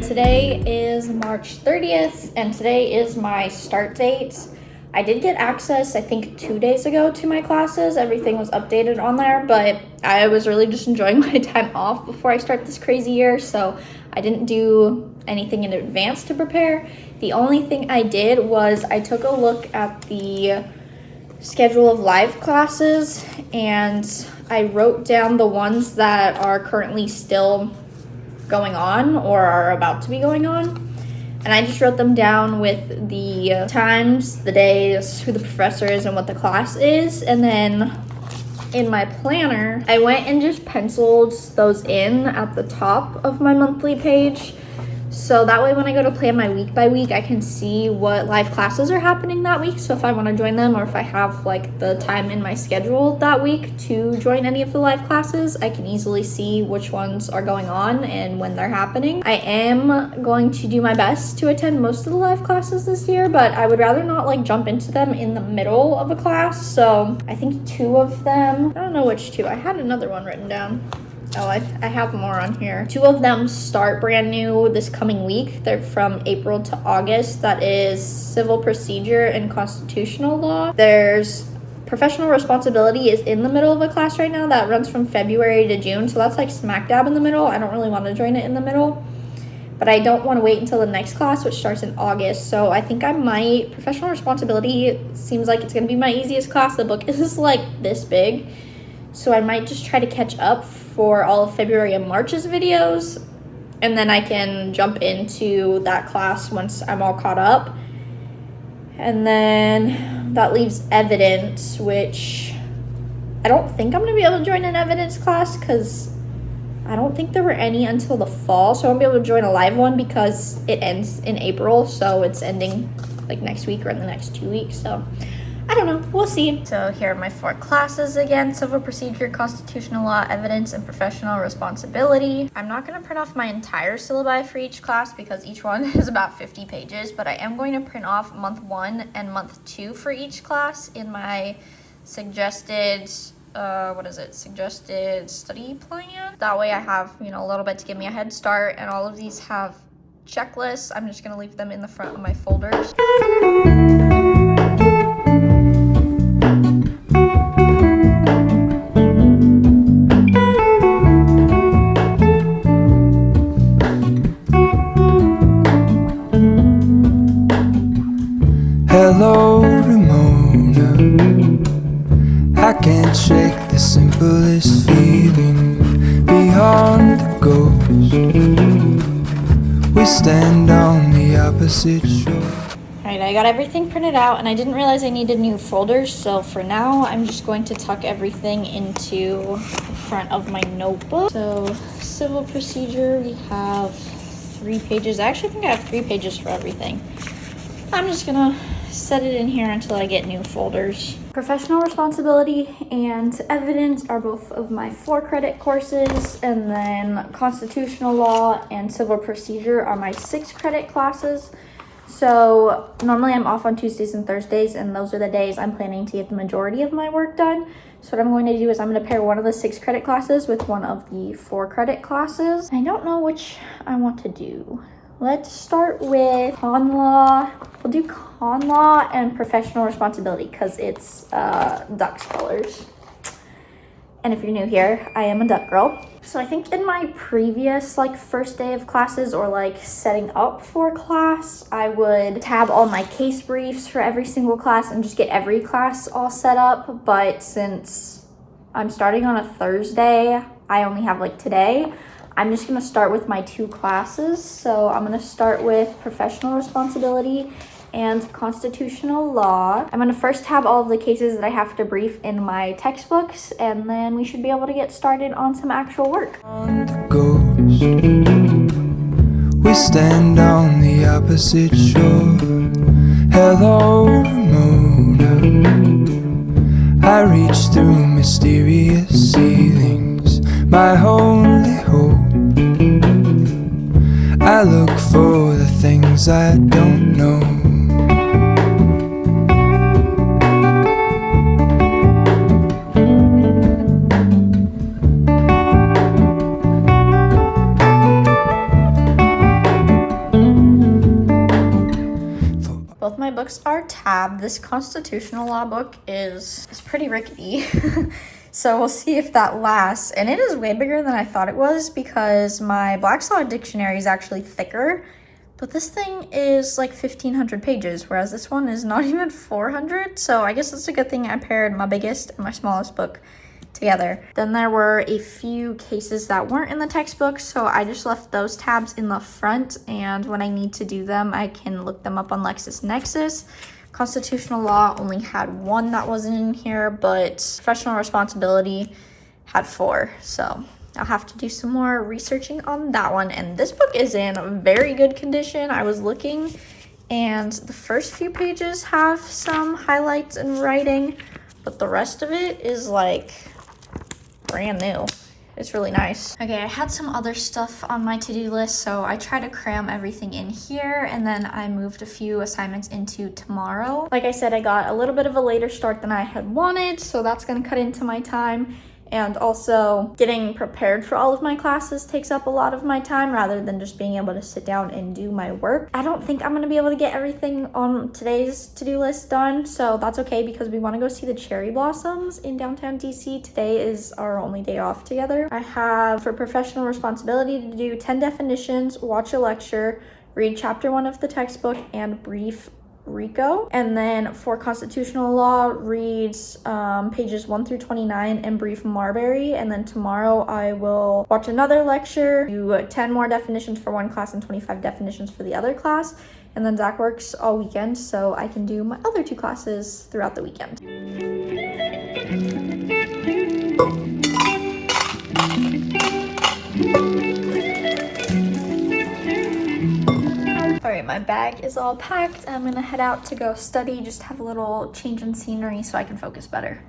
Today is March 30th, and today is my start date. I did get access, I think 2 days ago, to my classes. Everything was updated on there, but I was really just enjoying my time off before I start this crazy year, so I didn't do anything in advance to prepare. The only thing I did was I took a look at the schedule of live classes, and I wrote down the ones that are currently still going on or are about to be going on. And I just wrote them down with the times, the days, who the professor is, and what the class is. And then in my planner, I went and just penciled those in at the top of my monthly page. So that way when I go to plan my week by week, I can see what live classes are happening that week. So if I want to join them, or if I have like the time in my schedule that week to join any of the live classes, I can easily see which ones are going on and when they're happening. I am going to do my best to attend most of the live classes this year, but I would rather not like jump into them in the middle of a class. So I think 2 of them, I don't know which 2, I had another one written down. Oh, I have more on here. 2 of them start brand new this coming week. They're from April to August. That is civil procedure and constitutional law. There's professional responsibility is in the middle of a class right now that runs from February to June. So that's like smack dab in the middle. I don't really want to join it in the middle, but I don't want to wait until the next class, which starts in August. So I think I might, professional responsibility seems like it's going to be my easiest class. The book is like this big. So I might just try to catch up for all of February and March's videos, and then I can jump into that class once I'm all caught up. And then that leaves evidence, which I don't think I'm going to be able to join an evidence class because I don't think there were any until the fall. So I won't be able to join a live one because it ends in April. So it's ending like next week or in the next 2 weeks. So I don't know, we'll see. So here are my 4 classes again: civil procedure, constitutional law, evidence, and professional responsibility. I'm not going to print off my entire syllabi for each class because each one is about 50 pages, but I am going to print off month 1 and month 2 for each class in my suggested suggested study plan. That way I have, a little bit to give me a head start, and all of these have checklists. I'm just going to leave them in the front of my folders. Hello, Ramona. I can't shake the simplest feeling beyond the ghost. We stand on the opposite shore. Alright, I got everything printed out, and I didn't realize I needed new folders, so for now I'm just going to tuck everything into the front of my notebook. So civil procedure, we have 3 pages. I actually think I have 3 pages for everything. I'm just gonna set it in here until I get new folders. Professional responsibility and evidence are both of my 4 credit courses, and then constitutional law and civil procedure are my 6 credit classes. So normally I'm off on Tuesdays and Thursdays, and those are the days I'm planning to get the majority of my work done. So what I'm going to do is I'm going to pair one of the 6 credit classes with one of the 4 credit classes. I don't know which I want to do. Let's start with con law. We'll do con law and professional responsibility because it's ducks colors. And if you're new here, I am a duck girl. So I think in my previous first day of classes, or setting up for class, I would tab all my case briefs for every single class and just get every class all set up. But since I'm starting on a Thursday, I only have today. I'm just going to start with my 2 classes. So I'm going to start with professional responsibility and constitutional law. I'm going to first tab all of the cases that I have to brief in my textbooks, and then we should be able to get started on some actual work. On the ghost, we stand on the opposite shore. Hello, Ramona. I reach through mysterious ceilings, my only hope. I look for the things I don't know. books are tabbed. This constitutional law book is pretty rickety. So we'll see if that lasts. And it is way bigger than I thought it was because my Black's Law dictionary is actually thicker. But this thing is like 1,500 pages, whereas this one is not even 400. So I guess it's a good thing I paired my biggest and my smallest book together. Then there were a few cases that weren't in the textbook, so I just left those tabs in the front, and when I need to do them, I can look them up on LexisNexis. Constitutional law only had one that wasn't in here, but professional responsibility had 4, so I'll have to do some more researching on that one. And this book is in very good condition. I was looking, and the first few pages have some highlights and writing, but the rest of it is like brand new. It's really nice. Okay, I had some other stuff on my to-do list, so I tried to cram everything in here, and then I moved a few assignments into tomorrow. Like I said, I got a little bit of a later start than I had wanted, so that's gonna cut into my time. And also getting prepared for all of my classes takes up a lot of my time rather than just being able to sit down and do my work. I don't think I'm gonna be able to get everything on today's to-do list done, so that's okay because we wanna go see the cherry blossoms in downtown DC. Today is our only day off together. I have for professional responsibility to do 10 definitions, watch a lecture, read chapter 1 of the textbook, and brief Rico. And then for constitutional law, reads pages 1 through 29 and brief Marbury. And then tomorrow I will watch another lecture, do 10 more definitions for one class and 25 definitions for the other class. And then Zach works all weekend, so I can do my other 2 classes throughout the weekend. All right, my bag is all packed. I'm gonna head out to go study, just have a little change in scenery so I can focus better.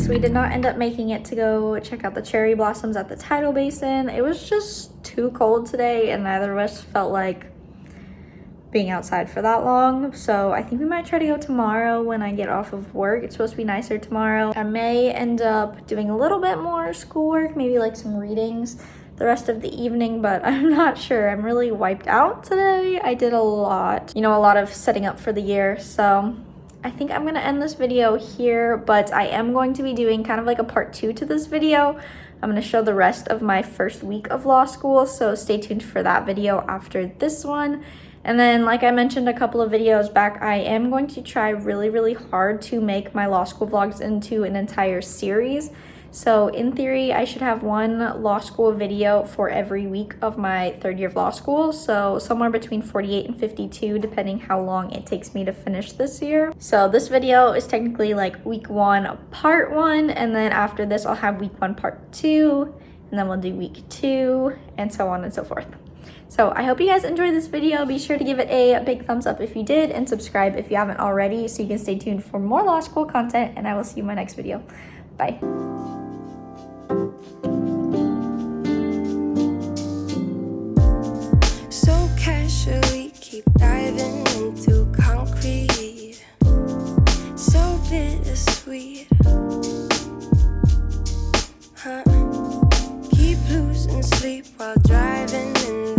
We did not end up making it to go check out the cherry blossoms at the tidal basin. It was just too cold today and neither of us felt like being outside for that long. So I think we might try to go tomorrow when I get off of work. It's supposed to be nicer tomorrow. I may end up doing a little bit more schoolwork, maybe like some readings the rest of the evening, but I'm not sure. I'm really wiped out today. I did a lot, a lot of setting up for the year. So I think I'm gonna end this video here, but I am going to be doing kind of like a part 2 to this video. I'm gonna show the rest of my first week of law school, so stay tuned for that video after this one. And then, like I mentioned a couple of videos back, I am going to try really hard to make my law school vlogs into an entire series. So in theory, I should have one law school video for every week of my 3rd year of law school. So somewhere between 48 and 52, depending how long it takes me to finish this year. So this video is technically like week 1, part 1. And then after this, I'll have week 1, part 2. And then we'll do week 2 and so on and so forth. So I hope you guys enjoyed this video. Be sure to give it a big thumbs up if you did and subscribe if you haven't already so you can stay tuned for more law school content, and I will see you in my next video. Bye. So casually keep diving into concrete, so bittersweet, huh? Keep losing sleep.